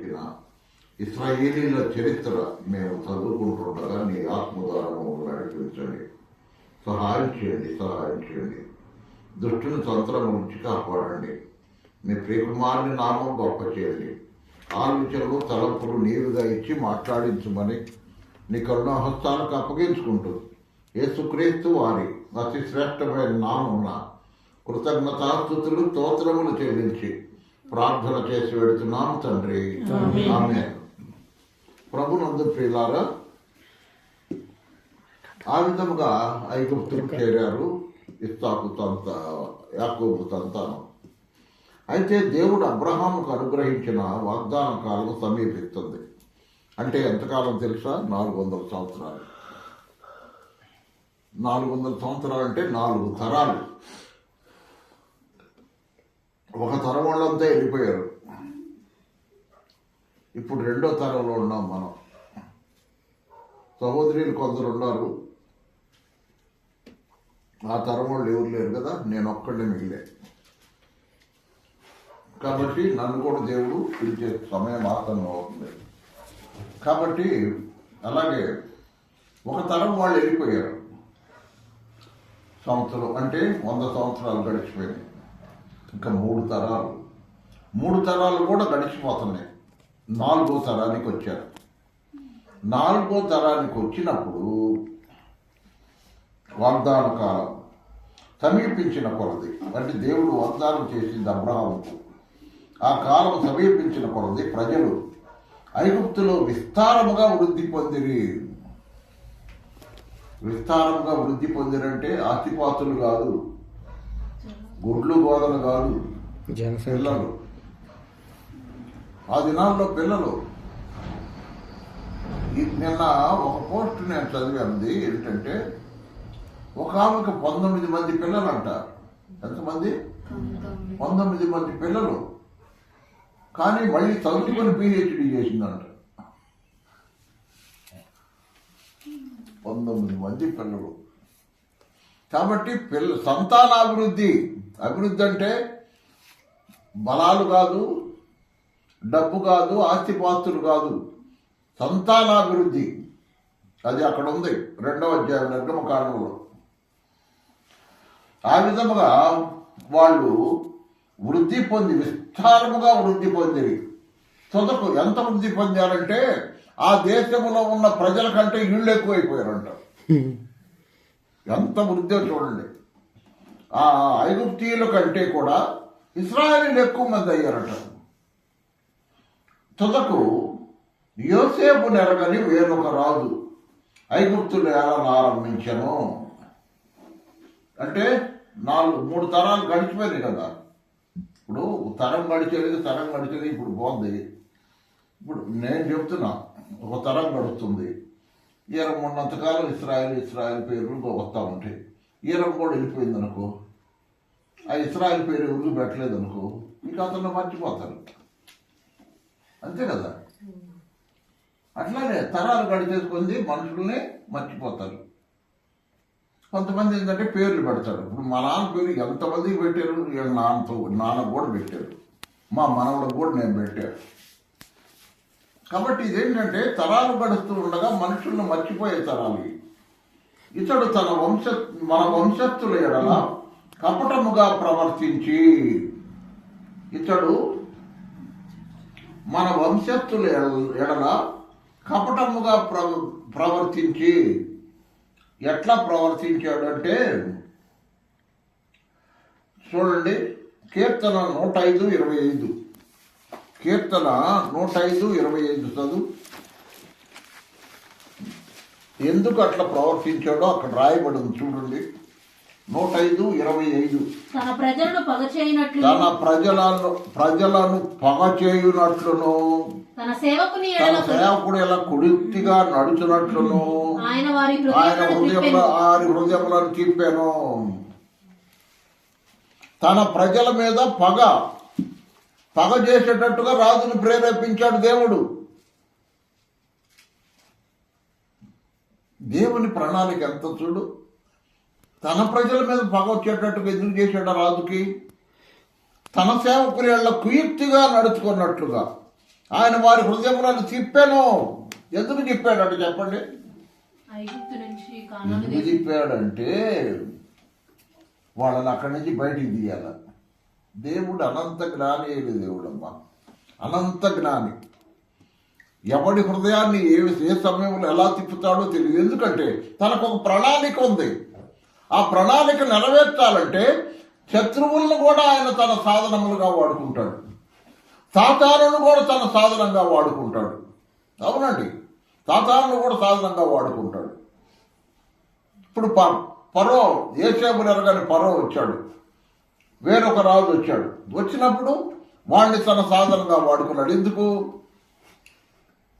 చెప్పిన ఇశ్రాయేలీల చరిత్ర మేము చదువుకుంటుండగా నీ ఆత్మ ద్వారా మమ్మల్ని నడిపించండి. సహాయం చేయండి. దుష్టుని తంత్రం నుంచి కాపాడండి. మీ ప్రియకుమారుని నామం గొప్ప చేయండి. ఆలోచనలు తలంపులు నీవుగా ఇచ్చి మాట్లాడించమని నీ కరుణాహస్తాలకు అప్పగించుకుంటూ యేసుక్రీస్తు వారి అతి శ్రేష్టమైన నామమున కృతజ్ఞతాస్తుతులు స్తోత్రములు చెల్లించి ప్రార్థన చేసి వెళుతున్నాము తండ్రి. ఆమేన్. ప్రభునందు ప్రియులారా, ఆ విధముగా ఐగుప్తుకు చేరారు ఇస్సాకు యాకోబు సంతానం. అయితే దేవుడు అబ్రహాముకు అనుగ్రహించిన వాగ్దాన కాలం సమీపిస్తుంది. అంటే ఎంతకాలం తెలుసా? 400 సంవత్సరాలు. 400 సంవత్సరాలు అంటే 4 తరాలు. ఒక తరం వాళ్ళంతా వెళ్ళిపోయారు. ఇప్పుడు 2వ తరంలో ఉన్నాం మనం. సహోదరులు కొందరు ఉన్నారు, ఆ తరం వాళ్ళు ఎవరు లేరు కదా, నేను ఒక్కడే మిగిలే. కాబట్టి నన్ను కూడా దేవుడు పిలిచే సమయం ఆసనం అవుతుంది. కాబట్టి అలాగే ఒక తరం వాళ్ళు వెళ్ళిపోయారు. సంవత్సరం అంటే 100 సంవత్సరాలు గడిచిపోయినాయి. ఇంకా 3 తరాలు కూడా గడిచిపోతున్నాయి. 4వ తరానికి వచ్చారు. 4వ తరానికి వచ్చినప్పుడు వాగ్దాన కాలం సమీపించిన కొలది, అంటే దేవుడు వాగ్దానం చేసింది అబ్రహాముకు. ఆ కాలం సమీపించిన కొలది ప్రజలు ఐగుప్తులో విస్తారముగా వృద్ధి పొందిరంటే ఆస్తిపాతులు కాదు, గుడ్లు గోదలు కాదు, పిల్లలు. ఆ దినాల్లో పిల్లలు. నిన్న ఒక పోస్ట్ నేను చదివాను. ఏంటంటే ఒక ఆమెకు 19 మంది పిల్లలు అంట. ఎంతమంది? 19 మంది పిల్లలు. కానీ మళ్ళీ చదువుకొని PhD చేసిందంట. 19 మంది పిల్లలు. కాబట్టి సంతానాభివృద్ధి అంటే బలాలు కాదు, డబ్బు కాదు, ఆస్తిపాస్తులు కాదు, సంతానాభివృద్ధి. అది అక్కడ ఉంది 2వ అధ్యాయం నిర్గమకాండంలో. ఆ విధముగా వాళ్ళు వృద్ధి పొంది విస్తారముగా వృద్ధి పొందిరి. తుదకు ఎంత వృద్ధి పొందారంటే ఆ దేశంలో ఉన్న ప్రజల కంటే ఇళ్ళు ఎక్కువైపోయారంట. ఎంత వృద్ధి చూడండి. ఆ ఐగుప్తీయుల కంటే కూడా ఇశ్రాయేలీయులు ఎక్కువ మంది అయ్యారట. తుదకు యోసేపు నెరగని వేరొక రాజు ఐగుప్తులు ఏలన ఆరంభించను. అంటే 3 తరాలు గడిచిపోయినాయి కదా. ఇప్పుడు తరం గడిచేది ఇప్పుడు పోంది. ఇప్పుడు నేను చెప్తున్నా, ఒక తరం గడుస్తుంది. ఈరం ఉన్నంతకాలం ఇస్రాయేల్ పేర్లు వస్తూ ఉంటాయి. ఈరం కూడా వెళ్ళిపోయింది అనుకో, ఆ ఇస్రాయేల్ పేరు ఎవరు పెట్టలేదు అనుకో, ఇంకా అతను మర్చిపోతారు. అంతే కదా. అట్లానే తరాలు గడిచేసుకుంది మనుషుల్ని మర్చిపోతారు. కొంతమంది ఏంటంటే పేర్లు పెడతాడు. ఇప్పుడు మా నాన్న పేరు ఎంతమందికి పెట్టారు? నాన్నకు కూడా పెట్టారు, మా మనవడికి కూడా నేను పెట్టాను. కాబట్టి ఇదేంటంటే తరాలు గడుస్తూ ఉండగా మనుషులను మర్చిపోయే తరాలు. ఇతడు మన వంశస్థుల ఎడల కపటముగా ప్రవర్తించి, ఇతడు మన వంశస్థుల ఎడల కపటముగా ప్రవర్తించి, ఎట్లా ప్రవర్తించాడంటే చూడండి, కీర్తన 105:25. కీర్తన 105:25 చదువు. ఎందుకు అట్లా ప్రవర్తించాడో అక్కడ రాయబడి ఉంది చూడండి. 105:25. తన ప్రజలను పగచేయునట్లును, తన సేవకుని ఎలా కుడితిగా నడుచునట్లును ఆయన హృదయములను తిప్పాను. తన ప్రజల మీద పగ చేసేటట్టుగా రాజును ప్రేరేపించాడు దేవుడు. దేవుని ప్రణాళిక ఎంత చూడు. తన ప్రజల మీద పగ వచ్చేటట్టుగా ఎందుకు చేశాడు రాజుకి? తన సేవకుల కుయుక్తిగా నడుచుకున్నట్లుగా ఆయన వారి హృదయములను తిప్పాను. ఎందుకు తిప్పాడంటే చెప్పండి, ఐగుప్తు నుంచి కానాను ఎందుకు దేశం తిప్పాడంటే వాళ్ళని అక్కడి నుంచి బయటికి తీయాల. దేవుడు అనంత జ్ఞాని అయిన దేవుడు అమ్మా, అనంత జ్ఞాని. ఎవడి హృదయాన్ని ఏ సమయంలో ఎలా తిప్పుతాడో తెలియదు. ఎందుకంటే తనకు ఒక ప్రణాళిక ఉంది. ఆ ప్రణాళిక నెరవేర్చాలంటే శత్రువులను కూడా ఆయన తన సాధనములుగా వాడుకుంటాడు, సాతానును కూడా తన సాధనంగా వాడుకుంటాడు. అవునండి, సాతానును కూడా సాధనంగా వాడుకుంటాడు. ఇప్పుడు పరో, యేసేపు ఎరగని పరో వచ్చాడు, వేరొక రాజు వచ్చాడు. వచ్చినప్పుడు వాడిని తన సాధనంగా వాడుకున్నాడు. ఎందుకు?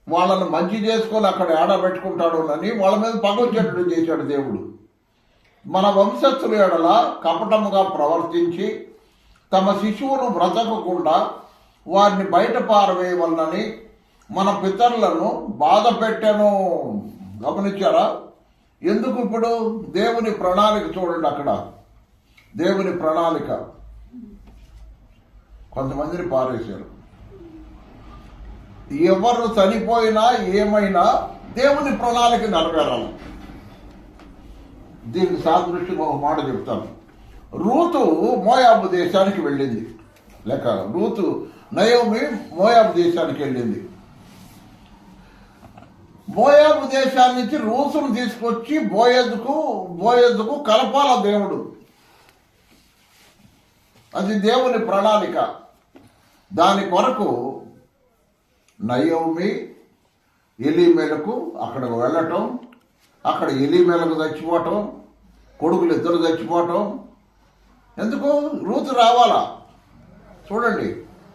వాళ్ళని మంచి చేసుకొని అక్కడ ఆడబెట్టుకుంటాడు అని వాళ్ళ మీద పగొచ్చేటట్టు చేశాడు దేవుడు. మన వంశస్థుల ఎడల కపటముగా ప్రవర్తించి తమ శిశువును బ్రతకకుండా వారిని బయట పారవేయవలనని మన పితరులను బాధ పెట్టాను. గమనించారా? ఎందుకు? ఇప్పుడు దేవుని ప్రణాళిక చూడండి. అక్కడ దేవుని ప్రణాళిక, కొంతమందిని పారేశారు. ఎవరు చనిపోయినా ఏమైనా దేవుని ప్రణాళిక నెరవేరాలి. దీనికి సాదృశ్యంగా ఒక మాట చెప్తాను. రూతు మోయాబు దేశానికి వెళ్ళింది, లేక రూతు నయోమి మోయాబు దేశానికి వెళ్ళింది. మోయాబు దేశాన్ని నుంచి రూతును తీసుకొచ్చి బోయజుకు కలపాల దేవుడు. అది దేవుని ప్రణాళిక. దాని కొరకు నయోమి ఎలీమెలకు అక్కడికి వెళ్ళటం, అక్కడ ఎలీమెలకు చచ్చిపోవటం, కొడుకులు ఇద్దరు చచ్చిపోవటం. ఎందుకు? రూతు రావాలా. చూడండి,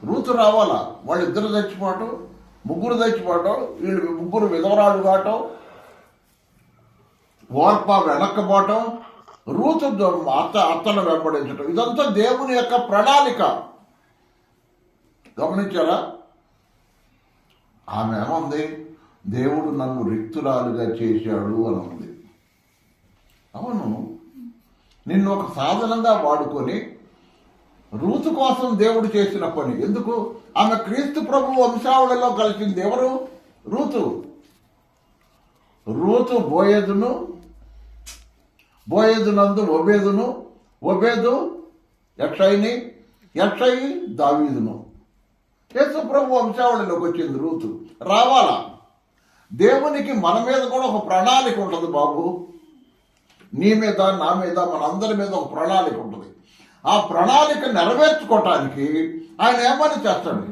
రూతు రావాలా. వాళ్ళిద్దరు చచ్చిపోవటం, ముగ్గురు చచ్చిపోవటం, వీళ్ళు ముగ్గురు విధవరాలు కావటం, ఓర్ప వెనక్కపోవటం, రూతు అత్తను వెంబడించటం. ఇదంతా దేవుని యొక్క ప్రణాళిక. గమనించారా? ఆమె ఏమంది? దేవుడు నన్ను రిక్తురాలుగా చేశాడు అని ఉంది. అవును, నిన్ను ఒక సాధనంగా వాడుకొని రూతు కోసం దేవుడు చేసిన పని. ఎందుకు? ఆమె క్రీస్తు ప్రభు వంశావళిలో కలిసింది. ఎవరు? రూతు. రూతు బోయేదునందు ఒబేదు యక్షయిని, యక్షయి దావీదును. యేసు ప్రభు వంశావళిలోకి వచ్చింది రూతు. రావాలా? దేవునికి మన మీద కూడా ఒక ప్రణాళిక ఉంటుంది బాబు. నీ మీద, నా మీద, మన అందరి మీద ఒక ప్రణాళిక ఉంటుంది. ఆ ప్రణాళిక నెరవేర్చుకోవటానికి ఆయన ఏమని చేస్తాడు?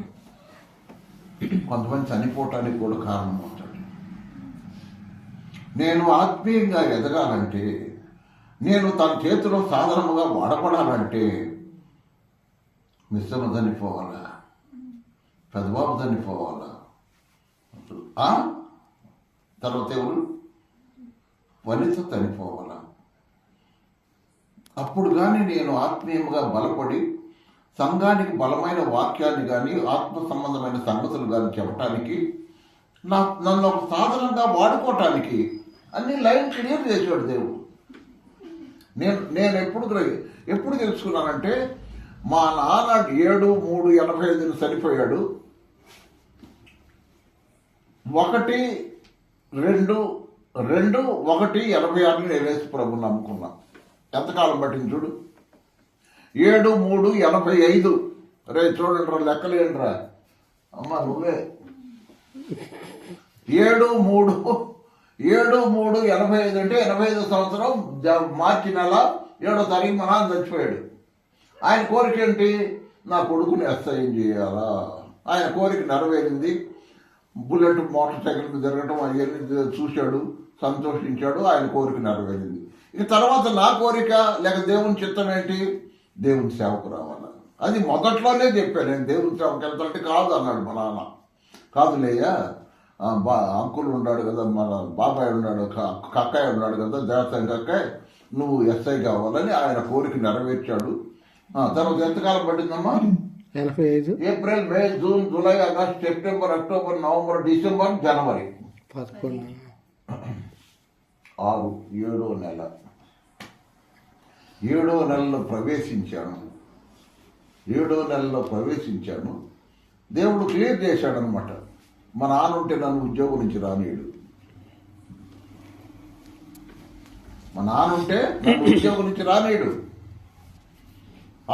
కొంతమంది చనిపోవటానికి కూడా కారణం అవుతాడు. నేను ఆత్మీయంగా ఎదగాలంటే, నేను తన చేతిలో సాధనముగా వాడపడాలంటే మిశ్రమ చనిపోవాలా, పెదబాబు చనిపోవాలా, తర్వాత ఎవరు? వనిత చనిపోవాలా. అప్పుడు కానీ నేను ఆత్మీయంగా బలపడి సంఘానికి బలమైన వాక్యాన్ని కానీ ఆత్మ సంబంధమైన సంగతులు కానీ చెప్పటానికి, నన్ను ఒక సాధనంగా వాడుకోవటానికి అన్ని లైన్ క్లియర్ చేశాడు దేవుడు. నేను ఎప్పుడు తెలుసుకున్నానంటే, మా నాన్న 7/3/85 చనిపోయాడు. 1/2/1/86 నేను యేసు ప్రభుని నమ్ముకున్నా. ఎంతకాలం పట్టింది చూడు. 7/3/85. రే చూడండి రా, లెక్కలేండిరా అమ్మ నువ్వే. 7/3/85 అంటే 85 సంవత్సరం మార్చి నెల 7వ తారీఖు మా నాన్న చచ్చిపోయాడు. ఆయన కోరిక ఏంటి? నా కొడుకుని ఎస్ఐం చేయాలా. ఆయన కోరిక నెరవేరింది. బుల్లెట్ మోటార్ సైకిల్ మీద తిరగటం అవన్నీ చూశాడు, సంతోషించాడు. ఆయన కోరిక నెరవేరింది. ఇక తర్వాత నా కోరిక లేక దేవుని చిత్తం ఏంటి? దేవుని సేవకు రావాలా. అది మొదట్లోనే చెప్పాను. నేను దేవుని సేవకు వెళ్తానంటే కాదు అన్నాడు మా నాన్న. కాదులేయ్యా, అంకుల్ ఉన్నాడు కదా, మన బాబాయ్ ఉన్నాడు, కక్కాయ ఉన్నాడు కదా, దేవస్థానం కక్కాయ్, నువ్వు ఎస్ఐ కావాలని ఆయన కోరిక నెరవేర్చాడు. తర్వాత ఎంతకాలం పట్టిందమ్మా? 85. April, May, June, July, August, September, October, November, December, జనవరి 11. 6, 7వ నెల. 7వ నెలలో ప్రవేశించాను. దేవుడు క్లియర్ చేశాడనమాట. మా నాన్న ఉంటే నన్ను ఉద్యోగం నుంచి రానియడు, మా నాన్న ఉంటే నన్ను ఉద్యోగం నుంచి రానియడు.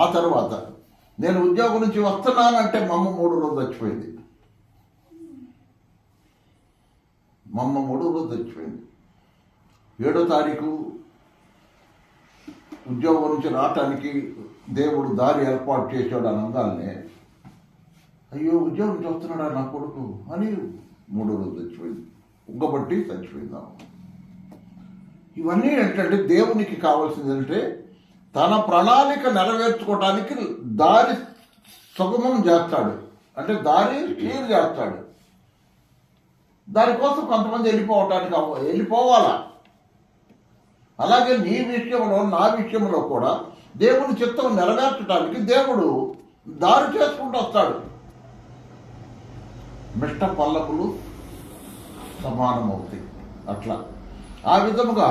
ఆ తర్వాత నేను ఉద్యోగం నుంచి వస్తున్నానంటే మా అమ్మ 3 రోజులు చచ్చిపోయింది. మా అమ్మ 3 రోజులు చచ్చిపోయింది. 7వ తారీఖు ఉద్యోగం నుంచి రావటానికి దేవుడు దారి ఏర్పాటు చేశాడు అనగానే, అయ్యో ఉద్యోగం నుంచి వస్తున్నాడా నా కొడుకు అని 3వ రోజు చచ్చిపోయింది. ఉగ్గబట్టి చచ్చిపోయిందాం. ఇవన్నీ ఏంటంటే దేవునికి కావాల్సింది అంటే తన ప్రణాళిక నెరవేర్చుకోవటానికి దారి సుగమం చేస్తాడు, అంటే దారి క్లియర్ చేస్తాడు. దానికోసం కొంతమంది వెళ్ళిపోవాలా. అలాగే నీ విషయంలో నా విషయంలో కూడా దేవుని చిత్తం నెరవేర్చడానికి దేవుడు దారి చేసుకుంటూ వస్తాడు. మిష్ట పల్లకులు సమానమవుతాయి. అట్లా ఆ విధముగా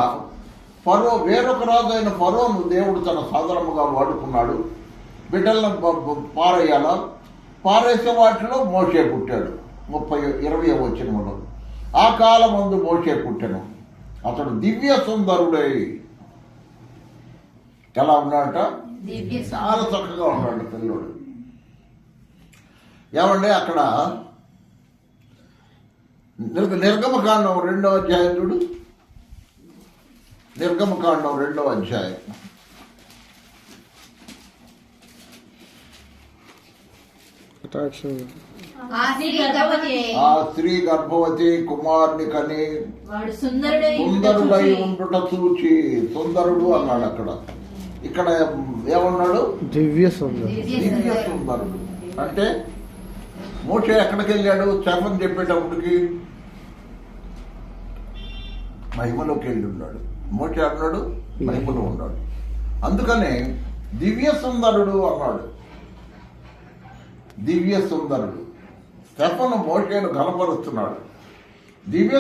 వేరొక రాజు అయిన ఫరోను దేవుడు తన సాధారణంగా వాడుకున్నాడు. బిడ్డలను పారేయాలా, పారేసే వాటిలో మోషే పుట్టాడు. 20వ వచనంలో ఆ కాలం ముందు మోషే పుట్టెను. అతడు దివ్య సుందరుడై ఎలా ఉన్నాడట, చాలా చక్కగా ఉన్నాడు పిల్లోడు. ఏమంటే అక్కడ నిర్గమకాండం 2వ అధ్యాయం చూడు. నిర్గమకాండం 2వ అధ్యాయం. ఆ స్త్రీ గర్భవతి కుమారుని కని వాడు సుందరుడై ఉండుట చూచి, సుందరుడు అన్నాడు. ఇక్కడ ఏమన్నాడు, దివ్య సుందరుడు. దివ్య సుందరుడు అంటే మోషే ఎక్కడికి వెళ్ళాడు చెప్పని చెప్పేటప్పటికి మహిమలోకి వెళ్ళి ఉన్నాడు. మోషే అన్నాడు మహిమలో ఉన్నాడు. అందుకనే దివ్య సుందరుడు అన్నాడు. దివ్య సుందరుడు స్టెఫను మోషేను గనపరుస్తున్నాడు. దివ్య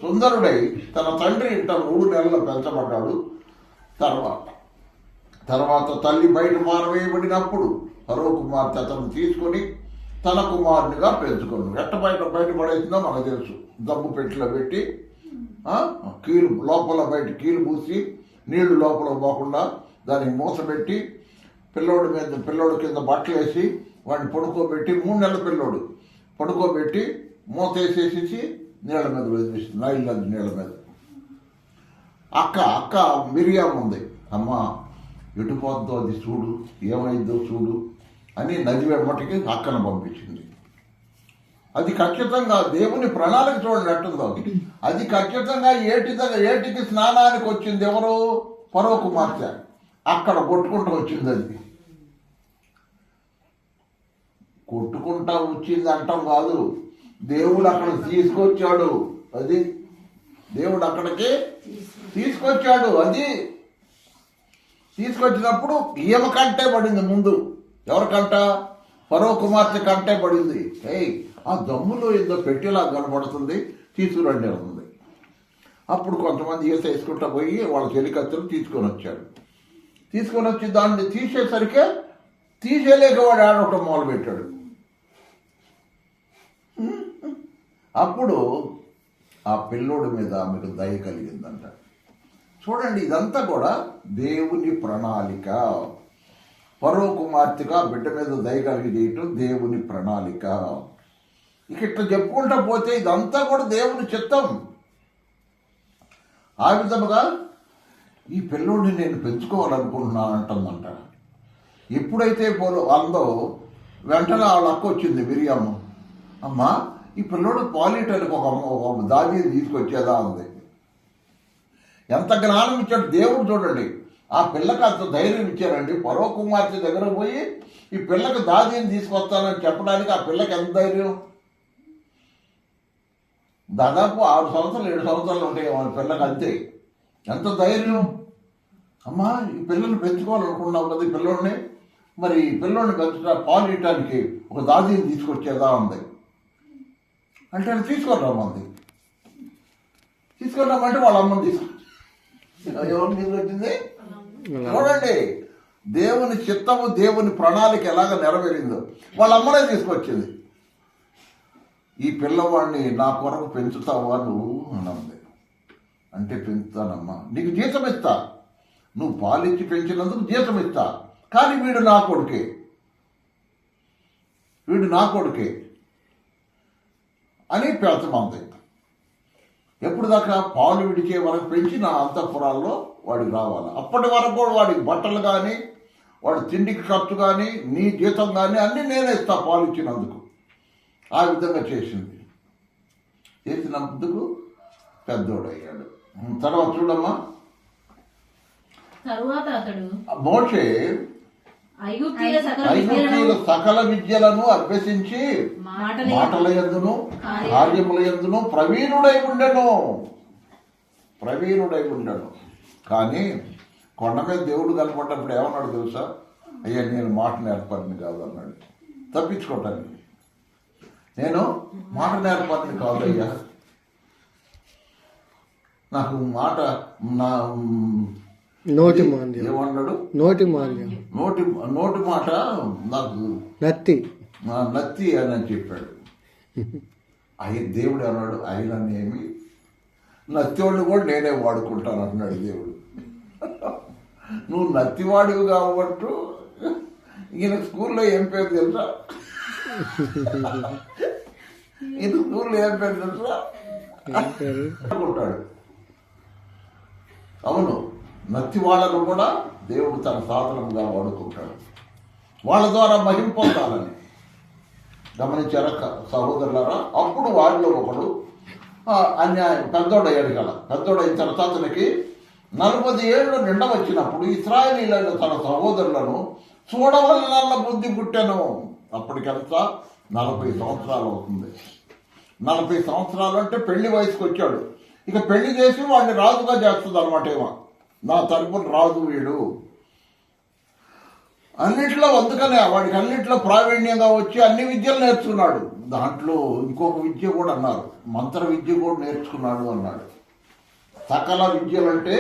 సుందరుడై తన తండ్రి ఇంట 3 నెలలు పెంచబడ్డాడు. తర్వాత తల్లి బయట పారవేయబడినప్పుడు ఫరో కుమార్తె అతను తీసుకొని తన కుమారునిగా పెంచుకున్నాడు. ఎట్ట బయటపడేసిందో మనకు తెలుసు. దమ్ము పెట్టిలో పెట్టి కీలు లోపల బయట కీలు పూసి నీళ్లు లోపల పోకుండా దానికి మూసపెట్టి పిల్లోడు కింద బట్టలు వేసి వాడిని పడుకోబెట్టి 3 నెలల పిల్లోడు పడుకోబెట్టి మూత వేసేసి నీళ్ళ మీద వదిలేసి నైల్ నది నీళ్ళ మీద. అక్క మిరియాం ఉంది. అమ్మ ఎటు పోద్దో అది చూడు, ఏమైందో చూడు అని నది వెంబటికి అక్కను పంపించింది. అది ఖచ్చితంగా దేవుని ప్రణాళిక చూడనట్టుందో. అది ఖచ్చితంగా ఏటికి స్నానానికి వచ్చింది ఎవరు, ఫరో కుమార్తె. అక్కడ కొట్టుకుంటూ వచ్చింది. అది కొట్టుకుంటా వచ్చింది అంటాం కాదు, దేవుడు అక్కడ తీసుకొచ్చాడు. అది దేవుడు అక్కడికి తీసుకొచ్చాడు. అది తీసుకొచ్చినప్పుడు ఈమె కంటే పడింది ముందు. ఎవరికంట, ఫరో కుమార్తె కంటే పడింది. ఆ దమ్ములో ఏదో పెట్టేలా కనబడుతుంది, తీసుకురండి ఉంది. అప్పుడు కొంతమంది వేసుకుంటా పోయి వాళ్ళ చెలికత్తెలు తీసుకొని వచ్చాడు. తీసుకొని వచ్చి దాన్ని తీసేసరికి తీసేలేక వాడు ఆడటం మొదలుపెట్టాడు. అప్పుడు ఆ పిల్లోడి మీద ఆమెకు దయ కలిగిందంట. చూడండి, ఇదంతా కూడా దేవుని ప్రణాళిక. ఫరో కుమార్తెగా బిడ్డ మీద దయ కలిగి చేయటం దేవుని ప్రణాళిక. ఇట్లా చెప్పుకుంటా పోతే ఇదంతా కూడా దేవుని చిత్తం. ఆ విధముగా ఈ పిల్లోడిని నేను పెంచుకోవాలనుకుంటున్నాను అంటుందంట. ఎప్పుడైతే అందో వెంటనే వాళ్ళ అక్క వచ్చింది మిరియాము. అమ్మా, ఈ పిల్లోడు పాలిటర్కి ఒక దావీని తీసుకొచ్చేదా ఉంది. ఎంత జ్ఞానం ఇచ్చాడు దేవుడు చూడండి. ఆ పిల్లకి అంత ధైర్యం ఇచ్చారండి. ఫరో కుమార్తె దగ్గర పోయి ఈ పిల్లకి దాదీని తీసుకొస్తానని చెప్పడానికి ఆ పిల్లకి ఎంత ధైర్యం. దాదాపు 6 సంవత్సరాలు 7 సంవత్సరాలు ఉంటాయి వాళ్ళ పిల్లకి, అంతే. ఎంత ధైర్యం. అమ్మా, ఈ పిల్లల్ని పెంచుకోవాలనుకున్నావు కదా, ఈ పిల్లోడిని, మరి ఈ పిల్లోడిని పాలు ఇవ్వటానికి ఒక దాదీని తీసుకొచ్చేదా ఉంది. అంటే తీసుకొరామంది. తీసుకొరామంటే వాళ్ళ అమ్మని ఎవరిని తీసుకొచ్చింది చూడండి. దేవుని చిత్తము దేవుని ప్రణాళిక ఎలాగ నెరవేరిందో వాళ్ళ అమ్మనే తీసుకొచ్చింది. ఈ పిల్లవాడిని నా కొరకు పెంచుతావా నువ్వు అన్నది. అంటే పెంచుతానమ్మా, నీకు జీతం ఇస్తా, నువ్వు పాలిచ్చి పెంచినందుకు జీతం ఇస్తా, కానీ వీడు నా కొడుకే అని పెంచమంది. ఎప్పుడు దాకా పాలు విడిచే వరకు పెంచి నా అంతఃపురాల్లో వాడికి రావాలి. అప్పటి వరకు కూడా వాడికి బట్టలు కానీ వాడి తిండికి ఖర్చు కానీ నీ జీతం కానీ అన్నీ నేనే ఇస్తా పాలు ఇచ్చినందుకు. ఆ విధంగా చేసినందుకు పెద్దోడయ్యాడు. తర్వాత చూడమ్మా, తరువాత అతడు మోషే ఐగుప్తీయుల ఐగుప్తీయుల సకల విద్యలను అభ్యసించి మాటల యందును కార్యముల యందును ప్రవీణుడై ఉండను. కానీ కొండ మీద దేవుడు కనపడ్డప్పుడు ఏమన్నాడు తెలుసా? అయ్యా నేను మాట నేర్పరిని కాదు అన్నాడు. తప్పించుకోవటానికి, నేను మాట నేర్పరిని కాదు అయ్యా, నాకు మాట నా నోటి మాంద్యం ఏమన్నాడు? నోటి మాంద్యం నోటి మాట నాకు నత్తి అని చెప్పాడు. దేవుడు అన్నాడు, అయిననేమి నత్తివాడిని కూడా నేనే వాడుకుంటాను అన్నాడు దేవుడు. నువ్వు నత్తివాడివి కాబట్టి ఈయన స్కూల్లో ఏం పేరు తెలుసా? ఈయన స్కూల్లో ఏం పేరు తెలుసా? అనుకుంటాడు. అవును, నత్తి వాళ్ళను కూడా దేవుడు తన సాధనముగా వాడుకుంటాడు, వాళ్ళ ద్వారా మహిమ పొందాలని. గమనించారా సహోదరులారా? అప్పుడు వారిలో ఒకడు అన్యాయం పెద్దోడయ్యాడు కదా. పెద్దోడైన తర్వాత అతనికి 40 ఏళ్ళు నిండవచ్చినప్పుడు ఇశ్రాయేలీలైన తన సహోదరులను చూడవలన బుద్ధి పుట్టాను. అప్పటికంతా 40 సంవత్సరాలు అవుతుంది. 40 సంవత్సరాలు అంటే పెళ్లి వయసుకు వచ్చాడు. ఇక పెళ్లి చేసి వాడిని రాజుగా చేస్తుంది అనమాట. ఏమో నా తరపున రాజు వీడు అన్నిట్లో, అందుకనే వాడికి అన్నిట్లో ప్రావీణ్యంగా వచ్చి అన్ని విద్యలు నేర్చుకున్నాడు. దాంట్లో ఇంకొక విద్య కూడా అన్నారు, మంత్ర విద్య కూడా నేర్చుకున్నాడు అన్నాడు. సకల విద్యలంటే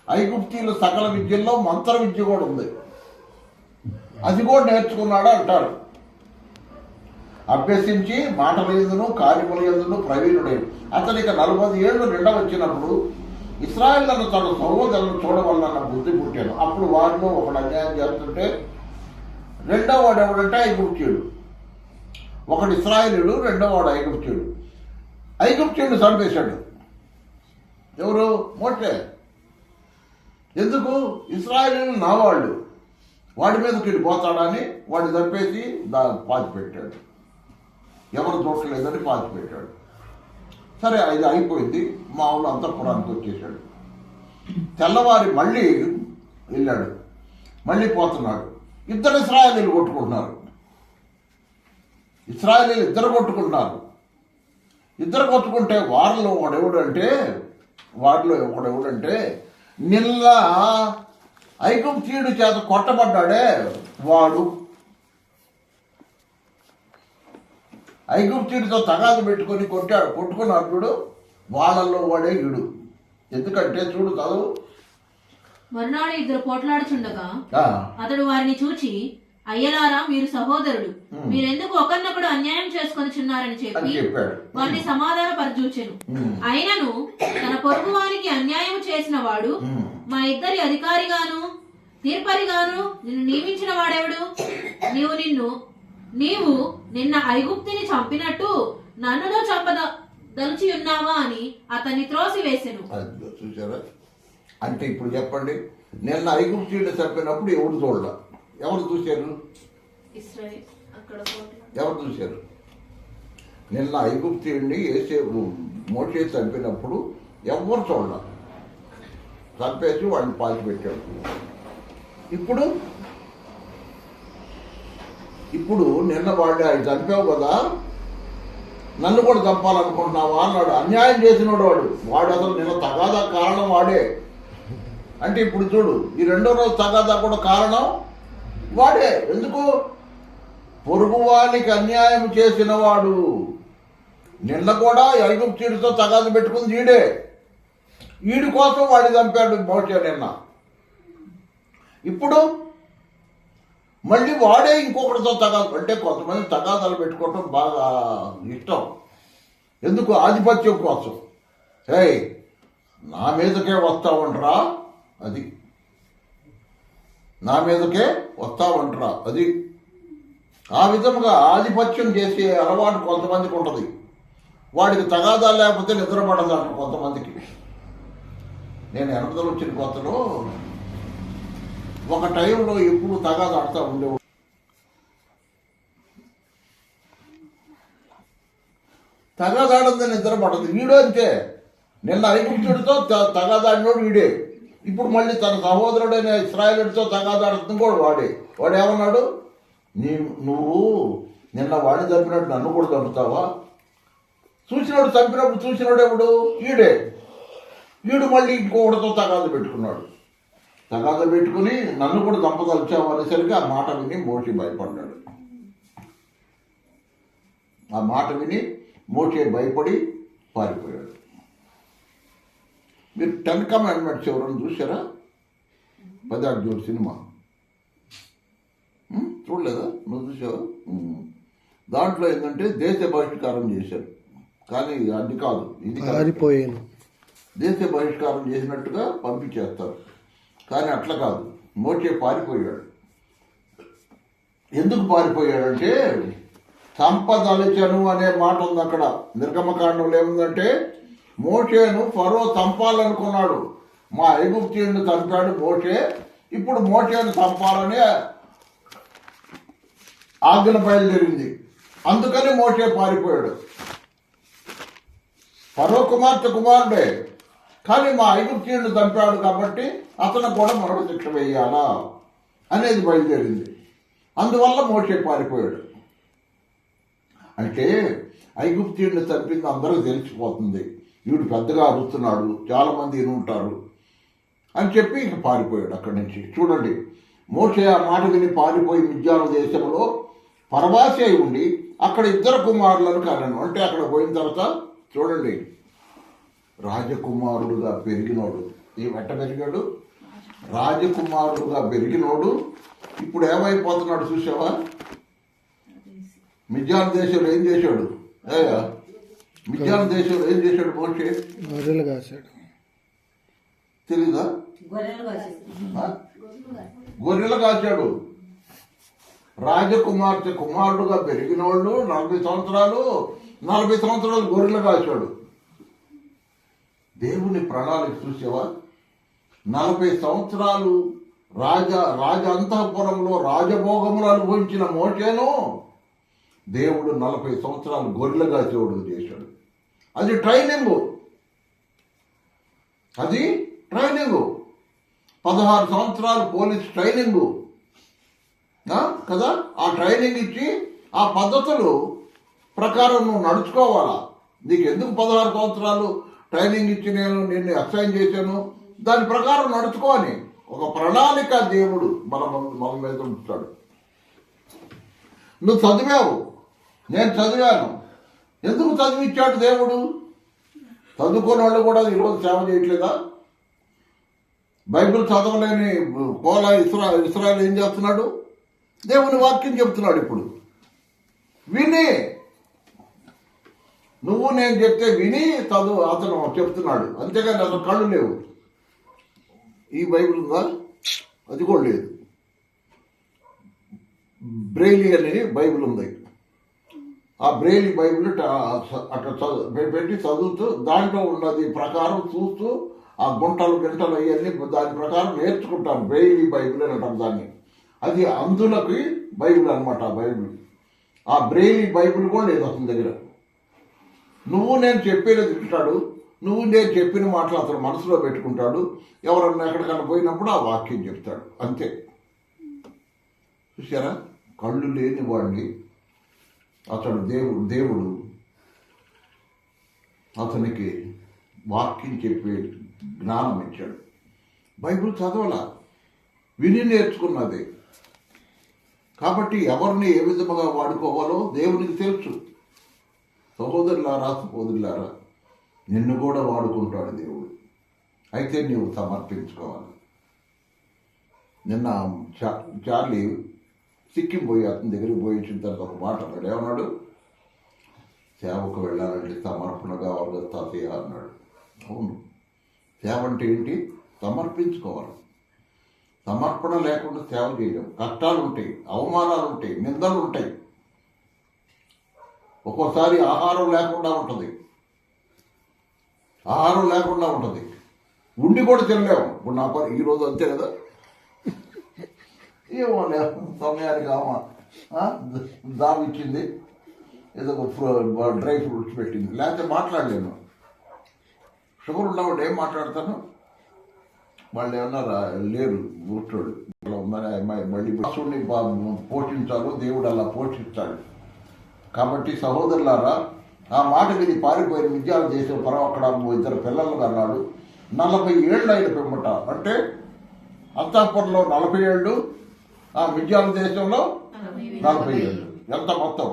ఐగుప్తీయుల సకల విద్యల్లో మంత్ర విద్య కూడా ఉంది, అది కూడా నేర్చుకున్నాడు అంటారు. అభ్యసించి మాటల యందును కార్యముల యందును ప్రవీణుడైన అతనికి 40 ఏళ్ళు నిండవచ్చినప్పుడు ఇశ్రాయేలును తన సహోదరులను చూడవలన బుద్ధి పుట్టాను. అప్పుడు వారిలో ఒకడు అన్యాయం చేస్తుంటే రెండో వాడు ఎవడంటే ఐగుప్తీయుడు. ఒకడు ఇశ్రాయేలుడు, రెండో వాడు ఐగుప్తీయుడు. ఐగుప్తీయుడిని చంపేశాడు. ఎవరు? మోషే. ఎందుకు? ఇశ్రాయేలీయులు నా వాళ్ళు, వాడి మీదకి పోతాడని వాడిని చంపేసి పాతి పెట్టాడు. ఎవరు చూడలేదని పాతి పెట్టాడు. సరే, అది అయిపోయింది. మామూలు అంతఃపురానికి వచ్చేసాడు. తెల్లవారి మళ్ళీ వెళ్ళాడు, మళ్ళీ పోతున్నాడు. ఇద్దరు ఇశ్రాయేలీయులు కొట్టుకుంటున్నారు. ఇశ్రాయేలీయులు ఇద్దరు కొట్టుకుంటే వారిలో ఒకడెవడంటే నిన్న ఐగుప్తీయుడి చేత కొట్టబడ్డాడే వాడు. ఐగుప్తీయుడితో తగాదు పెట్టుకొని కొట్టుకున్నాడు చూడు, వాళ్ళల్లో వాడే ఈడు. ఎందుకంటే చూడు చదువు. మరునాడు ఇద్దరు పోట్లాడుచుండగా అతడు వారిని చూచి, అయ్యలారా మీరు సహోదరుడు, మీరెందుకు ఒకరినొకడు అన్యాయం చేసుకొనిచున్నారని చెప్పి వారిని సమాధానపరచూచెను. అయినను తన పొరుగు వారికి అన్యాయం చేసిన వాడు మా ఇద్దరి అధికారిగాను తీర్పరిగాను నిన్ను నియమించిన వాడెవడు? నీవు నిన్న ఐగుప్తిని చంపినట్టు నన్నును చంపదలిచి ఉన్నావా అని అతన్ని త్రోసివేసెను. చూసారా? అంటే ఇప్పుడు చెప్పండి, నిన్న ఐగుప్తీయుడిని చంపినప్పుడు ఎవరు చూడాల? ఎవరు చూశారు? ఎవరు చూశారు? నిన్న ఐగుప్తీయుడిని మోషే చంపినప్పుడు ఎవరు చూడాల, చంపేసి వాడిని పాతి పెట్టాడు. ఇప్పుడు నిన్న వాడిని ఆయన చంపావు కదా, నన్ను కూడా చంపాలనుకుంటున్నావా అన్నాడు. అన్యాయం చేసినోడు వాడు అసలు నిన్న తగాదా కారణం వాడే. అంటే ఇప్పుడు చూడు, ఈ రెండో రోజు తగాదా కూడా కారణం వాడే. ఎందుకు? పొరుగువానికి అన్యాయం చేసిన వాడు. నిన్న కూడా ఐగుప్తీయుడితో తగాదు పెట్టుకుంది ఈడి కోసం వాడిని చంపాడు మోషే నిన్న. ఇప్పుడు మళ్ళీ వాడే ఇంకొకటితో తగాదు. అంటే కొంతమంది తగాదాలు పెట్టుకోవటం బాగా ఇష్టం. ఎందుకు? ఆధిపత్యం కోసం. ఏయ్, నా మీదకే వస్తావంటరా, అది నా మీదకే వస్తావంటరా, అది. ఆ విధముగా ఆధిపత్యం చేసే అలవాటు కొంతమందికి ఉంటుంది. వాడికి తగాదా లేకపోతే నిద్ర పడదంట కొంతమందికి. నేను ఎనపదలు వచ్చిన కొత్తలో ఒక టైంలో ఎప్పుడు తగాదా ఆడుతూ ఉండేవాడు. తగాదాడింది నిద్ర పడదు. వీడు అంతే. నిన్న ఐగుప్తుడితో తగాదాడినోడు వీడే. ఇప్పుడు మళ్ళీ తన సహోదరుడైన ఇశ్రాయేలుడితో తగాదాడుతుంది కూడా వాడే. వాడు ఏమన్నాడు? నువ్వు నిన్న వాడిని చంపినట్టు నన్ను కూడా చంపుతావా? చూసినోడు చంపినప్పుడు చూసినోడు ఎప్పుడు? వీడే. వీడు మళ్ళీ ఇంకొకటితో తగాద పెట్టుకున్నాడు. తగాద పెట్టుకుని నన్ను కూడా చంపదలిచావు అనేసరికి ఆ మాట విని మోషే భయపడ్డాడు. ఆ మాట విని మోషే భయపడి పారిపోయాడు. మీరు 10 కమాండ్మెంట్స్ ఎవరైనా చూసారా? 10 ఆజ్ఞలు సినిమా చూడలేదా? నువ్వు చూసావా? దాంట్లో ఏంటంటే దేశ బహిష్కారం చేశారు. కానీ అది కాదు, ఇది పారిపోయాను. దేశ బహిష్కారం చేసినట్టుగా పంపించేస్తారు. కానీ అట్లా కాదు. మోషే పారిపోయాడు. ఎందుకు పారిపోయాడంటే చంపదలిచను అనే మాట ఉంది అక్కడ. నిర్గమకాండంలో ఏముందంటే మోషేను ఫరో చంపాలనుకున్నాడు. మా ఐగుప్తీయుడిని చంపాడు మోషే, ఇప్పుడు మోషేను చంపాలని ఆజ్ఞ బయలుదేరింది. అందుకని మోషే పారిపోయాడు. ఫరో కుమారుడే, కానీ మా ఐగుప్తీయుడిని చంపాడు కాబట్టి అతను కూడా మరణ శిక్ష వేయాలా అనేది బయలుదేరింది. అందువల్ల మోషే పారిపోయాడు. అంటే ఐగుప్తీయుడిని చంపింది అందరికీ తెలిసిపోతుంది. వీడు పెద్దగా అరుస్తున్నాడు, చాలామంది ఉంటారు అని చెప్పి ఇక పారిపోయాడు అక్కడి నుంచి. చూడండి, మోషే ఆ మాట విని పారిపోయి మిద్యాను దేశంలో పరవాసి అయి ఉండి అక్కడ 2 కుమారులను కనను. అంటే అక్కడ పోయిన తర్వాత చూడండి, రాజకుమారుడుగా పెరిగినోడు. ఈ వెంట పెరిగాడు, రాజకుమారుడుగా పెరిగినోడు ఇప్పుడు ఏమైపోతున్నాడు చూసావా? మిద్యాను దేశంలో ఏం చేశాడు? మిద్యాను దేశంలో ఏం చేశాడు మోషే? గొర్రెలు కాశాడు. తెలీదా? గొర్రెలు కాశాడు. రాజకుమార్తె కుమారుడుగా పెరిగిన వాళ్ళు 40 సంవత్సరాలు గొర్రెలు కాశాడు. దేవుని ప్రణాళిక చూసావా? 40 సంవత్సరాలు రాజ అంతఃపురంలో రాజభోగములు అనుభవించిన మోషేను దేవుడు 40 సంవత్సరాలు గొర్రెలుగా దేవుడు చేశాడు. అది ట్రైనింగ్. 16 సంవత్సరాలు పోలీస్ ట్రైనింగు కదా. ఆ ట్రైనింగ్ ఇచ్చి ఆ పద్ధతులు ప్రకారం నువ్వు నడుచుకోవాలా. నీకు ఎందుకు 16 సంవత్సరాలు ట్రైనింగ్ ఇచ్చి నేను నిన్ను అసైన్ చేశాను, దాని ప్రకారం నడుచుకోని ఒక ప్రణాళిక దేవుడు మన మీద ఉంచుతాడు. నువ్వు చదివావు, నేను చదివాను. ఎందుకు చదివిచ్చాడు దేవుడు? చదువుకున్న వాళ్ళు కూడా ఈరోజు సేవ చేయట్లేదా? బైబిల్ చదవలేని కోలా ఇస్రాయల్ ఏం చేస్తున్నాడు? దేవుని వాక్యం చెప్తున్నాడు. ఇప్పుడు విని, నువ్వు నేను చెప్తే విని చదువు అతను చెప్తున్నాడు. అంతేగాని అతను కళ్ళు లేవు. ఈ బైబిల్ ఉందా? అది కూడా లేదు. బ్రెయిలీ అని బైబిల్ ఉంది. ఆ బ్రెయిలీ బైబిల్ అట్లా పెట్టి చదువుతూ దాంట్లో ఉన్నది ప్రకారం చూస్తూ ఆ గుంటలు అవన్నీ దాని ప్రకారం నేర్చుకుంటాను. బ్రెయిలీ బైబిల్ అని అంటాం దాన్ని. అది అందులకి బైబిల్ అనమాట. ఆ బైబిల్, ఆ బ్రెయిలీ బైబిల్ కూడా లేదు అతని దగ్గర. నువ్వు నేను చెప్పేది వింటాడు, నువ్వు నేను చెప్పిన మాటలు అతను మనసులో పెట్టుకుంటాడు. ఎవరన్నా ఎక్కడికన్నా పోయినప్పుడు ఆ వాక్యం చెప్తాడు. అంతే. చూసారా? కళ్ళు లేని వాడిని అతడు దేవుడు అతనికి వాక్యం చెప్పే జ్ఞానం ఇచ్చాడు. బైబిల్ చదవాలా, విని నేర్చుకున్నది. కాబట్టి ఎవరిని ఏ విధముగా వాడుకోవాలో దేవునికి తెలుసు. సహోదరులారా, నిన్ను కూడా వాడుకుంటాడు దేవుడు. అయితే నీవు సమర్పించుకోవాలి. నిన్న చార్లీ సిక్కిం పోయి అతని దగ్గరికి పోయి వచ్చిన తర్వాత ఒక మాట అన్నాడు. ఏమన్నాడు? సేవకు వెళ్ళాలంటే కదా తాతయ్య అన్నాడు. అవును, సేవ అంటే ఏంటి? సమర్పించుకోవాలి. సమర్పణ లేకుండా సేవ చేయలేం. కష్టాలు ఉంటాయి, అవమానాలు ఉంటాయి, నిందలు ఉంటాయి, ఒక్కోసారి ఆహారం లేకుండా ఉంటుంది, ఉండి కూడా తినలేము. ఇప్పుడు నా పని ఈరోజు అంతే కదా, ఏమో సమయానికి దావిచ్చింది, ఏదో డ్రై ఫ్రూట్స్ పెట్టింది, లేకపోతే మాట్లాడలేను. షుగర్ ఉన్నవాడు ఏం మాట్లాడతాను? వాళ్ళు ఏమన్నా లేరు, కూర్చోడు ఉందని అమ్మాయి మళ్ళీ పశువుని పోషించాలో దేవుడు అలా పోషిస్తాడు. కాబట్టి సహోదరులారా, ఆ మాట విని పారిపోయిన విద్యాలు చేసే పరం అక్కడ 2 పిల్లలు అన్నాడు. 40 ఏళ్ళు అయిన పిమ్మట, అంటే అంతాపురంలో 40 ఏళ్ళు, ఆ విద్యాల దేశంలో 40 ఏళ్ళు. ఎంత మొత్తం?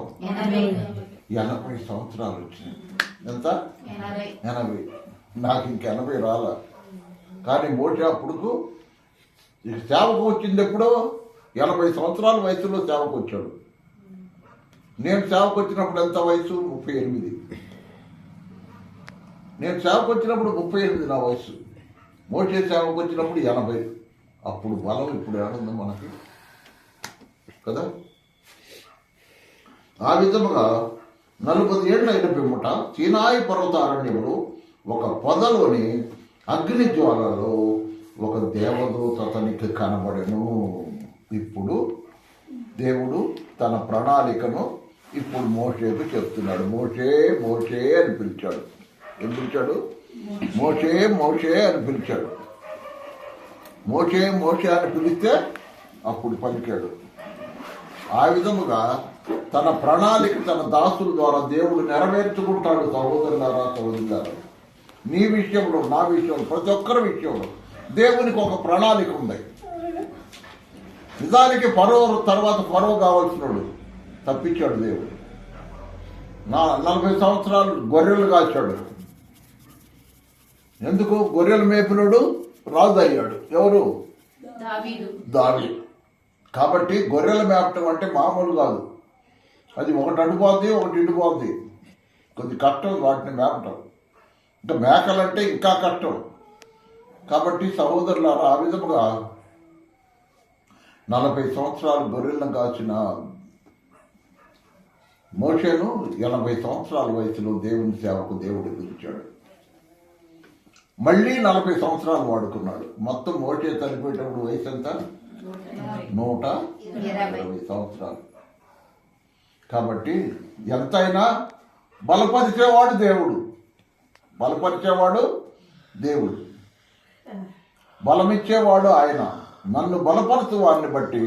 80 సంవత్సరాలు వచ్చినాయి. ఎంత? 80. నాకు ఇంక 80 రాలా. కానీ మోషే అప్పుడుకు సేవకు వచ్చింది ఎప్పుడో 80 సంవత్సరాల వయసులో సేవకు వచ్చాడు. నేను సేవకు వచ్చినప్పుడు ఎంత వయసు? 38. నేను సేవకు వచ్చినప్పుడు 38 నా వయసు. మోషే సేవకు వచ్చినప్పుడు 80. అప్పుడు బలం ఇప్పుడు ఏడుంది మనకి కదా. ఆ విధముగా 40 ఏళ్ళు అయిన పిమ్మట సీనాయి పర్వతారణ్యములో ఒక పొదలోని అగ్ని జ్వాలలో ఒక దేవదూత అతనికి కనబడెను. ఇప్పుడు దేవుడు తన ప్రణాళికను ఇప్పుడు మోషేకు చెప్తున్నాడు. మోషే మోషే అని పిలిచాడు. ఏం పిలిచాడు? మోషే మోషే అని పిలిచాడు. మోషే మోషే అని పిలిస్తే అప్పుడు పలికాడు. ఆ విధముగా తన ప్రణాళిక తన దాసుల ద్వారా దేవుడు నెరవేర్చుకుంటాడు. సహోదరులారా, సహోదరులారా, నీ విషయంలో, నా విషయంలో, ప్రతి ఒక్కరి విషయంలో దేవునికి ఒక ప్రణాళిక ఉంది. నిజానికి ఫరో తర్వాత ఫరో కావాల్సినాడు తప్పించాడు దేవుడు. 40 సంవత్సరాలు గొర్రెలు కాచాడు. ఎందుకు? గొర్రెలు మేపినోడు రాజు అయ్యాడు. ఎవరు? దావీదు. కాబట్టి గొర్రెలు మేపటం అంటే మామూలు కాదు. అది ఒకటి అడ్డుపోద్ది, ఒకటి ఇండిపోద్ది. కొద్ది కష్టం వాటిని మేపటం. ఇంకా మేకలంటే ఇంకా కష్టం. కాబట్టి సహోదరులారా, ఆ విధముగా 40 సంవత్సరాలు గొర్రెలను కాచిన మోషేను 80 సంవత్సరాల వయసులో దేవుని సేవకు దేవుడు పిలిచాడు. మళ్ళీ 40 సంవత్సరాలు వాడుకున్నాడు. మొత్తం మోషే చనిపోయేటప్పుడు వయసు ఎంత? 120 సంవత్సరాలు. కాబట్టి ఎంతైనా బలపరిచేవాడు దేవుడు. బలమిచ్చేవాడు ఆయన. నన్ను బలపరచు వారిని బట్టి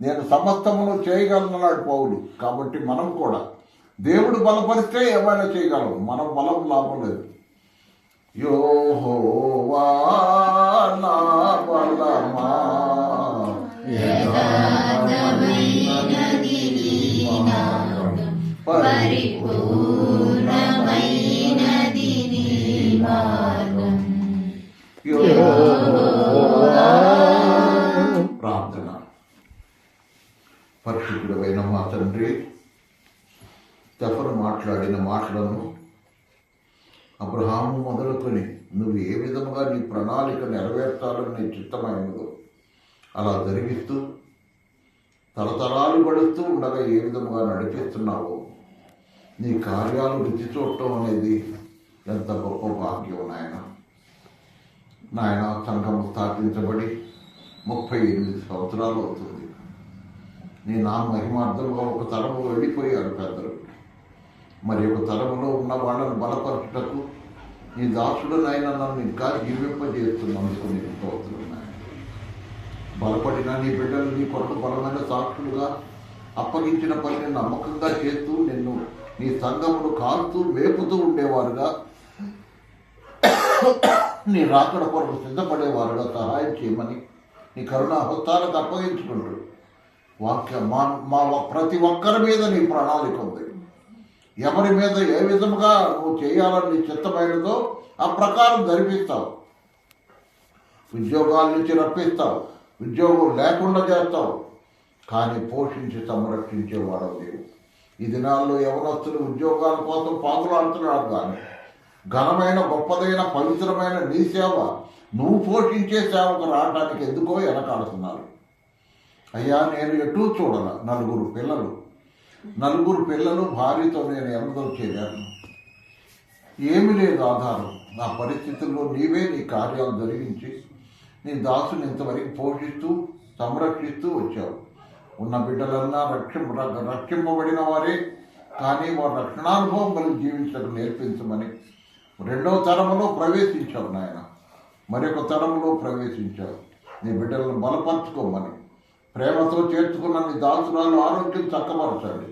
నేను సమస్తమును చేయగలనన్నాడు పౌలు. కాబట్టి మనం కూడా దేవుడు బలపరిస్తే ఏమైనా చేయగలం. మనం బలం లాభం లేదు. యెహోవా నా బలమా, ప్రార్థన. పరిశుద్ధుడైన మా తండ్రి, స్టెఫను మాట్లాడిన మాటలను అబ్రహాము మొదలుకొని నువ్వు ఏ విధముగా నీ ప్రణాళిక నెరవేర్చాలని నీ చిత్తమైనదో అలా జరిగిస్తూ తరతరాలు గడుస్తూ ఉండగా ఏ విధముగా నడిపిస్తున్నావో నీ కార్యాలు రుచి చూడటం అనేది ఎంత గొప్ప భాగ్యం నాయన. సంఘము స్థాపించబడి 38 సంవత్సరాలు అవుతుంది. నీ నా మహిమార్థంగా ఒక తరము వెళ్ళిపోయారు పెద్దలు. మరి ఒక తరములో ఉన్న వాళ్ళను బలపరచుటకు నీ దాసుడునైనా నన్ను ఇంకా జీవింపజేస్తున్నందుకు నీకు స్తోత్రం నాయన. బలపడిన నీ బిడ్డలు నీ కొరకు బలమైన సాక్షులుగా అప్పగించిన పనిని నమ్మకంగా చేస్తూ నిన్ను నీ సంఘమును కాల్తూ మేపుతూ ఉండేవారుగా, నీ రాకడ కొరకు సిద్ధపడేవారుగా సహాయం చేయమని నీ కరుణా హస్తాలకు అప్పగించుకుంటూ మా ప్రతి ఒక్కరి మీద నీ ప్రణాళిక ఉంది. ఎవరి మీద ఏ విధముగా నువ్వు చేయాలని నీ చిత్తమైనదో ఆ ప్రకారం జరిపిస్తావు. ఉద్యోగాల నుంచి రప్పిస్తావు, ఉద్యోగం లేకుండా చేస్తావు, కానీ పోషించి సంరక్షించేవాడవు నీవు. ఈ దినాల్లో యవనస్తులు ఉద్యోగాల కోసం పాకులాడుతున్నారు. కానీ ఘనమైన గొప్పదైన పవిత్రమైన నీ సేవ నువ్వు పోషించే సేవకు రావడానికి ఎందుకో వెనకాడుతున్నారు. అయ్యా, నేను ఎటూ చూడాల. నలుగురు పిల్లలు భార్యతో నేను ఎన్నదో చేరాను. ఏమీ లేదు ఆధారం. నా పరిస్థితుల్లో నీవే నీ కార్యాలు జరిగించి నీ దాసుని ఇంతవరకు పోషిస్తూ సంరక్షిస్తూ వచ్చావు. ఉన్న బిడ్డలన్నా రక్షింపబడిన వారే, కానీ వారు రక్షణానుభవం కలిగి జీవించడం నేర్పించమని రెండవ తరములో ప్రవేశించావు నాయన. మరొక తరములో ప్రవేశించావు. నీ బిడ్డలను బలపరచుకోమని ప్రేమతో చేర్చుకున్న నీ దాసురాలు ఆరోగ్యం చక్కబరచండి.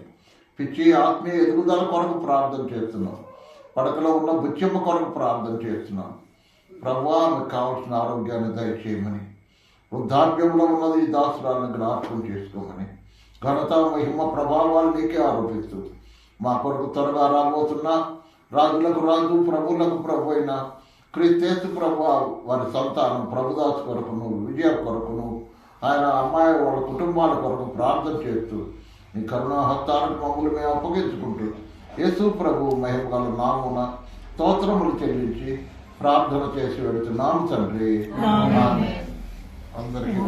పిచ్చి ఆత్మీయ ఎదుగుదల కొరకు ప్రార్థన చేస్తున్నాం. పడకలో ఉన్న బుచ్చమ్మ కొరకు ప్రార్థన చేస్తున్నాం. ప్రభువా, మీకు కావాల్సిన ఆరోగ్యాన్ని దయచేయమని, వృద్ధాప్యంలో ఉన్నది ఈ దాసురాలను జ్ఞాపకం చేసుకోమని ఘనత మహిమ ప్రభావాలు నీకే ఆరోపిస్తూ మా కొరకు త్వరగా రాబోతున్న రాజులకు రాజు ప్రభువులకు ప్రభు అయిన క్రీస్తు ప్రభు వారి సంతానం ప్రభుదాసు కొరకును విజయ కొరకును ఆయన అమ్మాయి వాళ్ళ కుటుంబాల కొరకు ప్రార్థన చేస్తూ నీ కరుణా హస్తాలకు మమ్మల్ని మేము అప్పగించుకుంటూ యేసు ప్రభు మహిమ గల నామున స్తోత్రములు చెల్లించి ప్రార్థన చేసి వెళుతున్నాము తండ్రి. అందరికీ